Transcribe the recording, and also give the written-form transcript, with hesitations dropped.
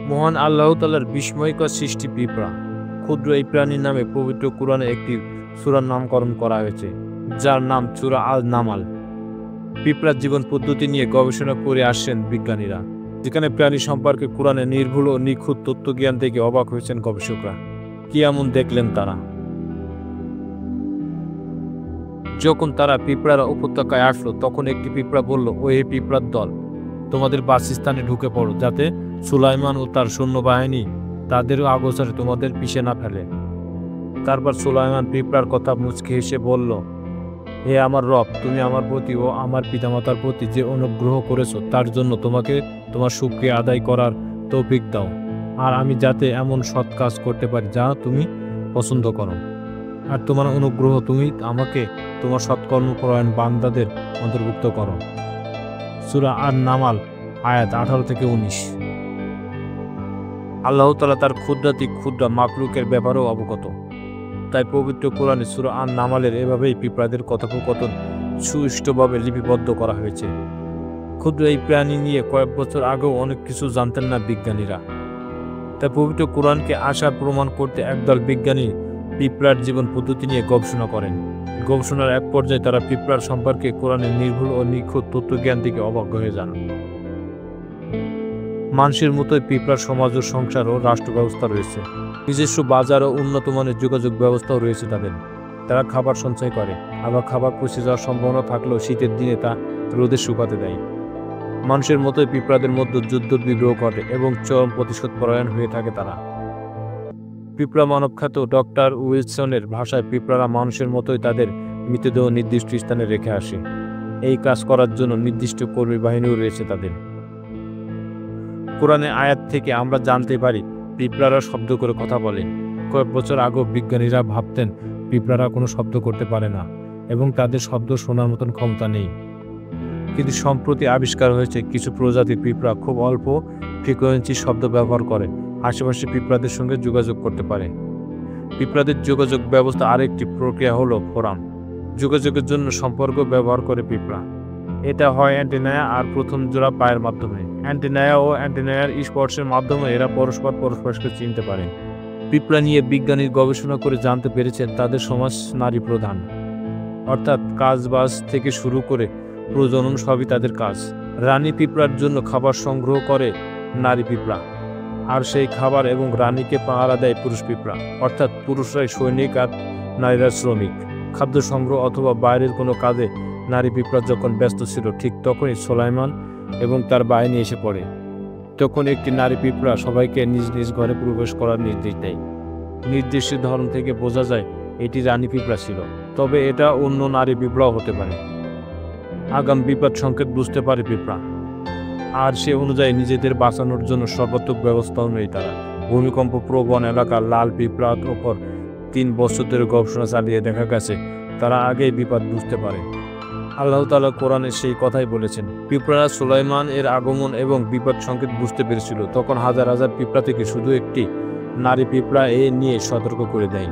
মহান আল্লাহ তাআলার বিস্ময়কর সৃষ্টি পিঁপড়া। ক্ষুদ্র এই প্রাণীর নামে পবিত্র কুরআনে একটি সূরার নামকরণ করা হয়েছে, যার নাম সূরা আল-নামাল। পিঁপড়ার জীবন পদ্ধতি নিয়ে গবেষণা করে আসছেন বিজ্ঞানীরা, যেখানে প্রাণী সম্পর্কে কুরআনে নির্ভুল ও নিখুঁত তথ্যজ্ঞান থেকে অবাক হয়েছেন গবেষকরা। কি এমন দেখলেন তারা? যখন তারা পিঁপড়ারা উপত্যকায় আসলো, তখন একটি পিঁপড়া বলল, ও হে পিঁপড়ার দল, তোমাদের বাসস্থানে ঢুকে পড়ো, যাতে সুলাইমান ও তার সৈন্যবাহিনী তাদের আগোচরে তোমাদের পিছে না ফেলে। তারপর সুলাইমান পিঁপড়ার কথা মুচকি হেসে বলল, হে আমার রব, তুমি আমার প্রতি ও আমার পিতামাতার প্রতি যে অনুগ্রহ করেছো, তার জন্য তোমাকে তোমার শুকরিয়া আদায় করার তৌফিক দাও, আর আমি যাতে এমন সৎ কাজ করতে পারি যা তুমি পছন্দ করো, আর তোমার অনুগ্রহ তুমি আমাকে তোমার সৎকর্মপরায়ণ বান্দাদের অন্তর্ভুক্ত করো। সূরা আন-নামাল আয়াত 18-19। আল্লাহ তাআলা তার ক্ষুদ্রাতি ক্ষুদ্র মাখলুকের ব্যাপারেও অবগত, তাই পবিত্র কোরআনে সূরা আন-নামালের এভাবেই পিঁপড়াদের কথোপকথন সুষ্ঠুভাবে লিপিবদ্ধ করা হয়েছে। ক্ষুদ্র এই প্রাণী নিয়ে কয়েক বছর আগেও অনেক কিছু জানতেন না বিজ্ঞানীরা, তাই পবিত্র কোরআনকে আশার প্রমাণ করতে একদল বিজ্ঞানী পিঁপড়ার জীবন পদ্ধতি নিয়ে গবেষণা করেন। গবেষণার এক পর্যায়ে তারা পিঁপড়ার সম্পর্কে কোরআনের নির্ভুল ও নিখুঁত তথ্যজ্ঞান থেকে অবাক হয়ে যান। মানুষের মতোই পিঁপড়ার সমাজ ও সংসার ও রাষ্ট্র ব্যবস্থা রয়েছে, নিজস্ব বাজার ও উন্নত মানের যোগাযোগ ব্যবস্থাও রয়েছে তাদের। তারা খাবার সঞ্চয় করে, আবার খাবার পচে যাওয়ার সম্ভাবনা থাকলেও শীতের দিনে তা রোদে শুকাতে দেয়। মানুষের মতোই পিঁপড়াদের মধ্যে যুদ্ধ বিগ্রহ ঘটে এবং চরম প্রতিশোধ পরায়ণ হয়ে থাকে তারা। পিঁপড়া মানবখ্যাত ডক্টর উইলসনের ভাষায়, পিঁপড়ারা মানুষের মতোই তাদের মৃতদেহ নির্দিষ্ট স্থানে রেখে আসে। এই কাজ করার জন্য নির্দিষ্ট কর্মী বাহিনীও রয়েছে তাদের। কোরআনের আয়াত থেকে আমরা জানতে পারি পিঁপড়ারা শব্দ করে কথা বলে। কয়েক বছর আগেও বিজ্ঞানীরা ভাবতেন পিঁপড়ারা কোনো শব্দ করতে পারে না এবং তাদের শব্দ শোনার মতন ক্ষমতা নেই, কিন্তু সম্প্রতি আবিষ্কার হয়েছে কিছু প্রজাতির পিঁপড়া খুব অল্প ফ্রিকোয়েন্সি শব্দ ব্যবহার করে আশেপাশে পিঁপড়াদের সঙ্গে যোগাযোগ করতে পারে। পিঁপড়াদের যোগাযোগ ব্যবস্থা আরেকটি প্রক্রিয়া হলো ফোরাম। যোগাযোগের জন্য সম্পর্ক ব্যবহার করে পিঁপড়া। এটা হয় অ্যান্টেনায়া আর প্রথম জোড়া পায়ের মাধ্যমে। অ্যান্টেনায়া ও অ্যান্টেনায়ার স্পর্শের মাধ্যমে এরা পরস্পরকে চিনতে পারে। পিঁপড়া নিয়ে বিজ্ঞানীর গবেষণা করে জানতে পেরেছেন তাদের সমাজ নারী প্রধান, অর্থাৎ কাজবাজ থেকে শুরু করে প্রজনন সবই তাদের কাজ। রানী পিঁপড়ার জন্য খাবার সংগ্রহ করে নারী পিঁপড়া, আর সেই খাবার এবং রানীকে পাহারা দেয় পুরুষ পিঁপড়া, অর্থাৎ পুরুষরাই সৈনিক আর নারীরা শ্রমিক। খাদ্য সংগ্রহ অথবা বাইরের কোনো কাজে নারী পিঁপড়া যখন ব্যস্ত ছিল, ঠিক তখনই সুলাইমান এবং তার বাহিনী এসে পড়ে। তখন একটি নারী পিঁপড়া সবাইকে নিজ নিজ ঘরে প্রবেশ করার নির্দেশ দেয়। নির্দেশের ধরন থেকে বোঝা যায় এটি রানী পিঁপড়া ছিল, তবে এটা অন্য নারী পিঁপড়াও হতে পারে। আগাম বিপদ সংকেত বুঝতে পারে পিঁপড়া, আর সে অনুযায়ী নিজেদের বাঁচানোর জন্য সর্বাত্মক ব্যবস্থাও নেয় তারা। ভূমিকম্প প্রবণ এলাকার লাল পিঁপড়ার ওপর 3 বছর ধরে গবেষণা চালিয়ে দেখা গেছে তারা আগেই বিপদ বুঝতে পারে। আল্লাহ তাআলা কোরআনে সেই কথাই বলেছেন। পিঁপড়ারা সুলাইমান এর আগমন এবং বিপদ সংকেত বুঝতে পেরেছিল, তখন হাজার হাজার পিঁপড়া থেকে শুধু একটি নারী পিঁপড়া এ নিয়ে সতর্ক করে দেয়।